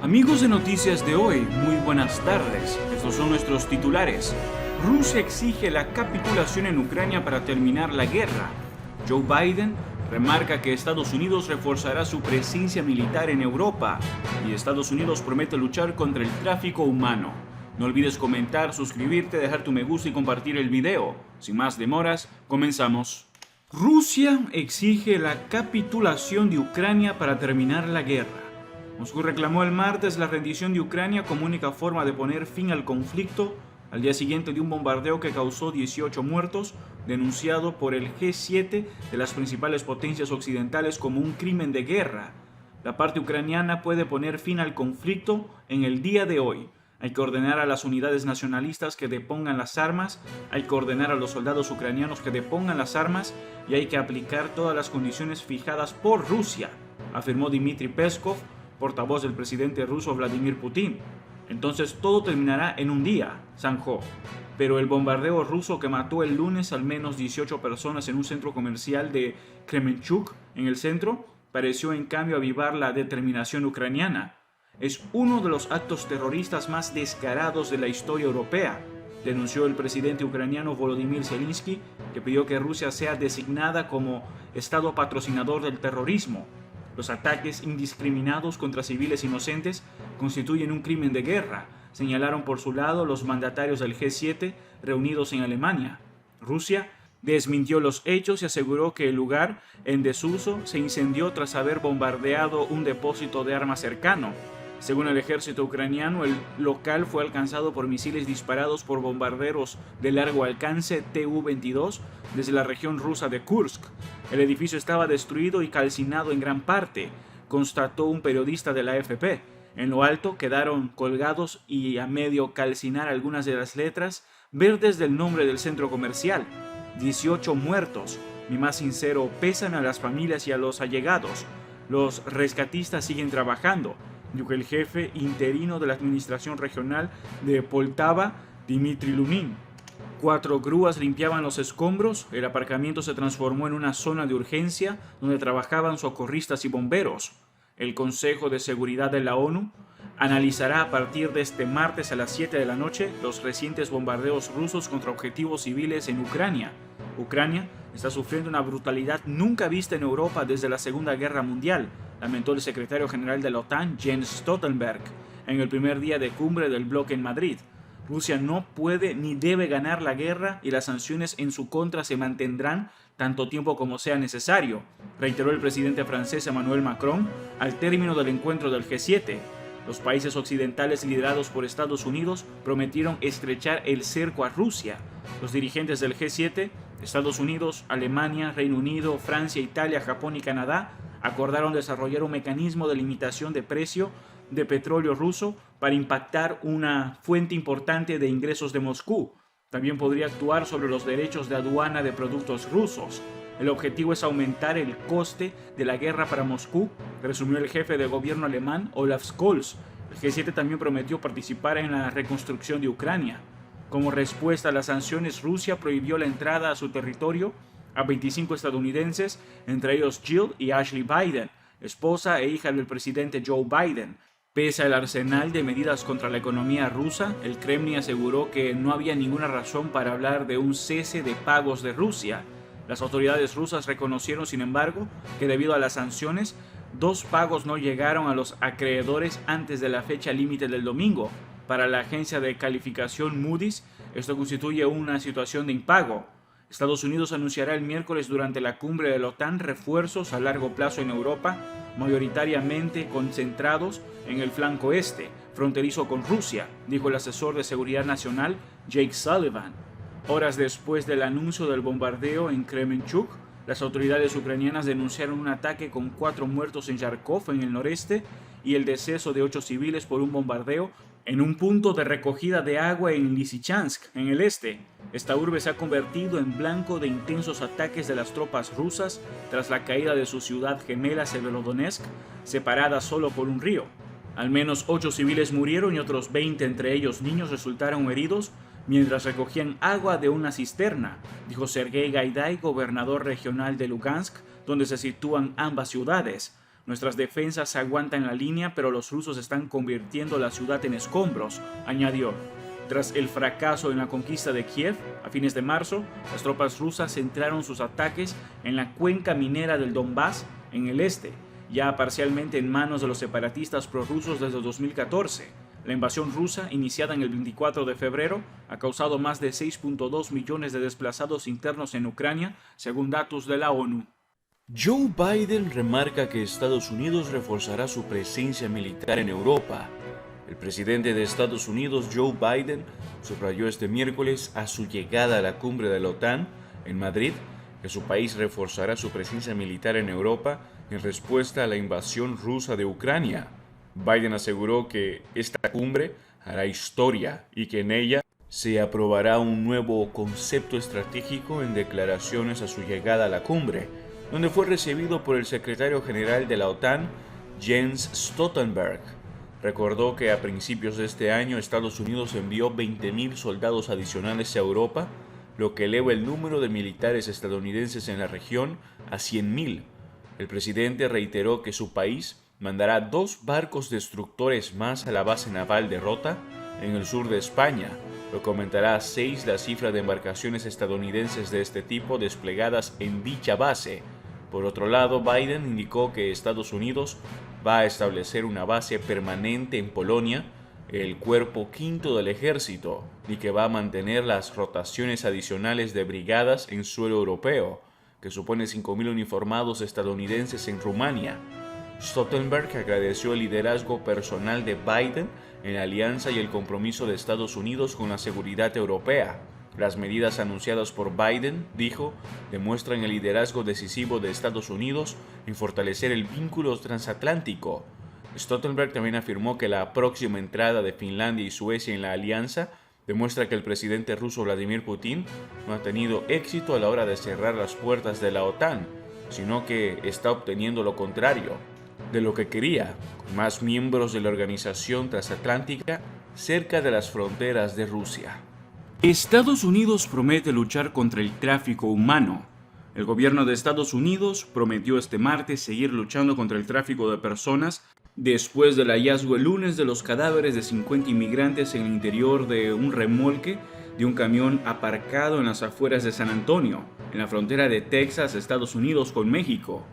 Amigos de Noticias de hoy, muy buenas tardes. Estos son nuestros titulares. Rusia exige la capitulación en Ucrania para terminar la guerra. Joe Biden remarca que Estados Unidos reforzará su presencia militar en Europa. Y Estados Unidos promete luchar contra el tráfico humano. No olvides comentar, suscribirte, dejar tu me gusta y compartir el video. Sin más demoras, comenzamos. Rusia exige la capitulación de Ucrania para terminar la guerra. Moscú reclamó el martes la rendición de Ucrania como única forma de poner fin al conflicto al día siguiente de un bombardeo que causó 18 muertos, denunciado por el G7 de las principales potencias occidentales como un crimen de guerra. La parte ucraniana puede poner fin al conflicto en el día de hoy. Hay que ordenar a las unidades nacionalistas que depongan las armas, hay que ordenar a los soldados ucranianos que depongan las armas y hay que aplicar todas las condiciones fijadas por Rusia, afirmó Dmitry Peskov, portavoz del presidente ruso Vladimir Putin. Entonces todo terminará en un día, zanjó. Pero el bombardeo ruso que mató el lunes al menos 18 personas en un centro comercial de Kremenchuk, en el centro, pareció en cambio avivar la determinación ucraniana. Es uno de los actos terroristas más descarados de la historia europea, denunció el presidente ucraniano Volodymyr Zelensky, que pidió que Rusia sea designada como Estado patrocinador del terrorismo. Los ataques indiscriminados contra civiles inocentes constituyen un crimen de guerra, señalaron por su lado los mandatarios del G7 reunidos en Alemania. Rusia desmintió los hechos y aseguró que el lugar en desuso se incendió tras haber bombardeado un depósito de armas cercano. Según el ejército ucraniano, el local fue alcanzado por misiles disparados por bombarderos de largo alcance Tu-22 desde la región rusa de Kursk. El edificio estaba destruido y calcinado en gran parte, constató un periodista de la AFP. En lo alto quedaron colgados y a medio calcinar algunas de las letras verdes del nombre del centro comercial. 18 muertos. Mi más sincero pésame a las familias y a los allegados. Los rescatistas siguen trabajando, dijo el jefe interino de la administración regional de Poltava, Dmitry Lunin. 4 grúas limpiaban los escombros, el aparcamiento se transformó en una zona de urgencia donde trabajaban socorristas y bomberos. El Consejo de Seguridad de la ONU analizará a partir de este martes a las 7 de la noche los recientes bombardeos rusos contra objetivos civiles en Ucrania. Ucrania está sufriendo una brutalidad nunca vista en Europa desde la Segunda Guerra Mundial, lamentó el secretario general de la OTAN, Jens Stoltenberg, en el primer día de cumbre del bloque en Madrid. Rusia no puede ni debe ganar la guerra y las sanciones en su contra se mantendrán tanto tiempo como sea necesario, reiteró el presidente francés Emmanuel Macron al término del encuentro del G7. Los países occidentales liderados por Estados Unidos prometieron estrechar el cerco a Rusia. Los dirigentes del G7, Estados Unidos, Alemania, Reino Unido, Francia, Italia, Japón y Canadá, acordaron desarrollar un mecanismo de limitación de precio de petróleo ruso para impactar una fuente importante de ingresos de Moscú. También podría actuar sobre los derechos de aduana de productos rusos. El objetivo es aumentar el coste de la guerra para Moscú, resumió el jefe de gobierno alemán Olaf Scholz. El G7 también prometió participar en la reconstrucción de Ucrania. Como respuesta a las sanciones, Rusia prohibió la entrada a su territorio a 25 estadounidenses, entre ellos Jill y Ashley Biden, esposa e hija del presidente Joe Biden. Pese al arsenal de medidas contra la economía rusa, el Kremlin aseguró que no había ninguna razón para hablar de un cese de pagos de Rusia. Las autoridades rusas reconocieron, sin embargo, que debido a las sanciones, 2 pagos no llegaron a los acreedores antes de la fecha límite del domingo. Para la agencia de calificación Moody's, esto constituye una situación de impago. Estados Unidos anunciará el miércoles durante la cumbre de la OTAN refuerzos a largo plazo en Europa, mayoritariamente concentrados en el flanco este, fronterizo con Rusia, dijo el asesor de seguridad nacional Jake Sullivan. Horas después del anuncio del bombardeo en Kremenchuk, las autoridades ucranianas denunciaron un ataque con 4 muertos en Kharkov, en el noreste, y el deceso de 8 civiles por un bombardeo en un punto de recogida de agua en Lysychansk, en el este. Esta urbe se ha convertido en blanco de intensos ataques de las tropas rusas tras la caída de su ciudad gemela Severodonetsk, separada solo por un río. Al menos 8 civiles murieron y otros 20, entre ellos niños, resultaron heridos mientras recogían agua de una cisterna, dijo Sergei Gaidai, gobernador regional de Lugansk, donde se sitúan ambas ciudades. Nuestras defensas aguantan la línea, pero los rusos están convirtiendo la ciudad en escombros, añadió. Tras el fracaso en la conquista de Kiev, a fines de marzo, las tropas rusas centraron sus ataques en la cuenca minera del Donbass, en el este, ya parcialmente en manos de los separatistas prorrusos desde 2014. La invasión rusa, iniciada en el 24 de febrero, ha causado más de 6.2 millones de desplazados internos en Ucrania, según datos de la ONU. Joe Biden remarca que Estados Unidos reforzará su presencia militar en Europa. El presidente de Estados Unidos, Joe Biden, subrayó este miércoles a su llegada a la cumbre de la OTAN en Madrid que su país reforzará su presencia militar en Europa en respuesta a la invasión rusa de Ucrania. Biden aseguró que esta cumbre hará historia y que en ella se aprobará un nuevo concepto estratégico en declaraciones a su llegada a la cumbre, donde fue recibido por el secretario general de la OTAN, Jens Stoltenberg. Recordó que a principios de este año Estados Unidos envió 20.000 soldados adicionales a Europa, lo que eleva el número de militares estadounidenses en la región a 100.000. El presidente reiteró que su país mandará 2 barcos destructores más a la base naval de Rota, en el sur de España, lo que aumentará a 6 la cifra de embarcaciones estadounidenses de este tipo desplegadas en dicha base. Por otro lado, Biden indicó que Estados Unidos va a establecer una base permanente en Polonia, el cuerpo quinto del ejército, y que va a mantener las rotaciones adicionales de brigadas en suelo europeo, que supone 5.000 uniformados estadounidenses en Rumania. Stoltenberg agradeció el liderazgo personal de Biden en la alianza y el compromiso de Estados Unidos con la seguridad europea. Las medidas anunciadas por Biden, dijo, demuestran el liderazgo decisivo de Estados Unidos en fortalecer el vínculo transatlántico. Stoltenberg también afirmó que la próxima entrada de Finlandia y Suecia en la alianza demuestra que el presidente ruso Vladimir Putin no ha tenido éxito a la hora de cerrar las puertas de la OTAN, sino que está obteniendo lo contrario de lo que quería, con más miembros de la organización transatlántica cerca de las fronteras de Rusia. Estados Unidos promete luchar contra el tráfico humano. El gobierno de Estados Unidos prometió este martes seguir luchando contra el tráfico de personas después del hallazgo el lunes de los cadáveres de 50 inmigrantes en el interior de un remolque de un camión aparcado en las afueras de San Antonio, en la frontera de Texas, Estados Unidos con México.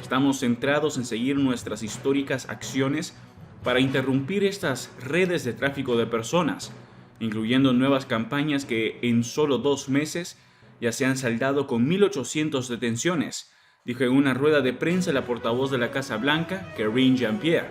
Estamos centrados en seguir nuestras históricas acciones para interrumpir estas redes de tráfico de personas, incluyendo nuevas campañas que en solo 2 meses ya se han saldado con 1.800 detenciones, dijo en una rueda de prensa la portavoz de la Casa Blanca, Karine Jean-Pierre.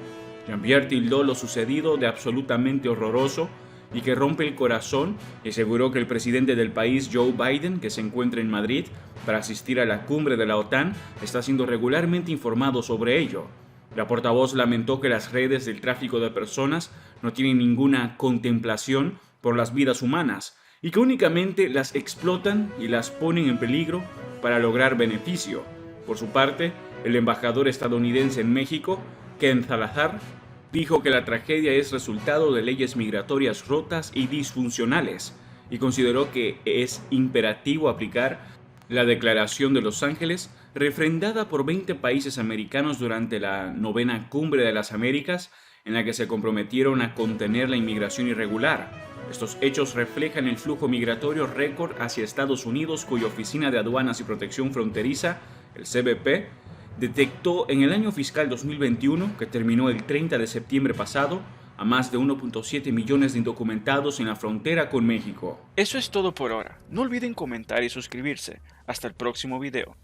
Jean-Pierre tildó lo sucedido de absolutamente horroroso y que rompe el corazón, y aseguró que el presidente del país, Joe Biden, que se encuentra en Madrid para asistir a la cumbre de la OTAN, está siendo regularmente informado sobre ello. La portavoz lamentó que las redes del tráfico de personas no tienen ninguna contemplación por las vidas humanas y que únicamente las explotan y las ponen en peligro para lograr beneficio. Por su parte, el embajador estadounidense en México, Ken Salazar, dijo que la tragedia es resultado de leyes migratorias rotas y disfuncionales y consideró que es imperativo aplicar la Declaración de Los Ángeles, refrendada por 20 países americanos durante la 9ª Cumbre de las Américas, en la que se comprometieron a contener la inmigración irregular. Estos hechos reflejan el flujo migratorio récord hacia Estados Unidos, cuya Oficina de Aduanas y Protección Fronteriza, el CBP, detectó en el año fiscal 2021, que terminó el 30 de septiembre pasado, a más de 1.7 millones de indocumentados en la frontera con México. Eso es todo por ahora. No olviden comentar y suscribirse. Hasta el próximo video.